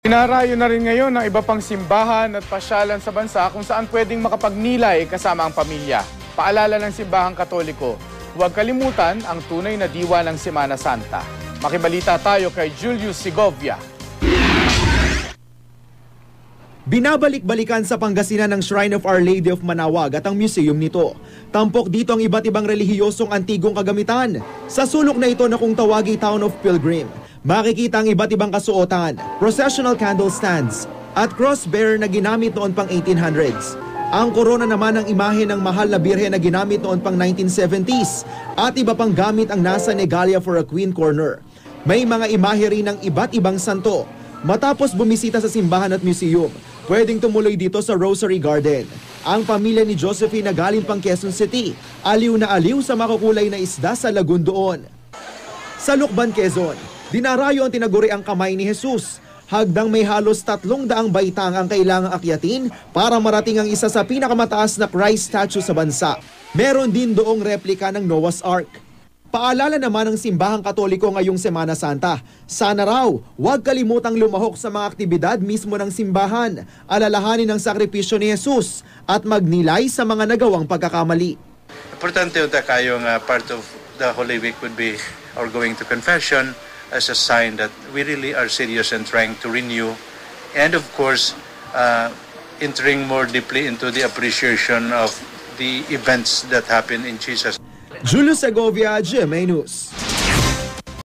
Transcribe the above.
Dinarayo na rin ngayon ng iba pang simbahan at pasyalan sa bansa kung saan pwedeng makapagnilay kasama ang pamilya. Paalala ng simbahang Katoliko, huwag kalimutan ang tunay na diwa ng Semana Santa. Makibalita tayo kay Julius Segovia. Binabalik-balikan sa Pangasinan ng Shrine of Our Lady of Manaoag at ang museum nito. Tampok dito ang iba't ibang relihiyosong antigong kagamitan. Sa sulok na ito na kung tawagi Town of Pilgrim, makikita ang iba't ibang kasuotan, processional candle stands, at cross-bearer na ginamit noon pang 1800s. Ang korona naman ang imahe ng mahal na birhen na ginamit noon pang 1970s at iba pang gamit ang nasa Negalia for a Queen Corner. May mga imahe rin ng iba't ibang santo. Matapos bumisita sa simbahan at museum, pwedeng tumuloy dito sa Rosary Garden. Ang pamilya ni Josephine na galing pang Quezon City, aliw na aliw sa makukulay na isda sa lagoon doon. Sa Lucban, Quezon, dinarayo ang tinaguri ang kamay ni Jesus. Hagdang may halos 300 baitang ang kailangang akyatin para marating ang isa sa pinakamataas na Christ statue sa bansa. Meron din doong replika ng Noah's Ark. Paalala naman ng simbahang Katoliko ngayong Semana Santa. Sana raw, huwag kalimutang lumahok sa mga aktibidad mismo ng simbahan, alalahanin ang sakripisyo ni Jesus at magnilay sa mga nagawang pagkakamali. Importante yung kayong part of the Holy Week would be or going to confession as a sign that we really are serious and trying to renew and of course entering more deeply into the appreciation of the events that happen in Jesus. Julius Segovia, GMA News.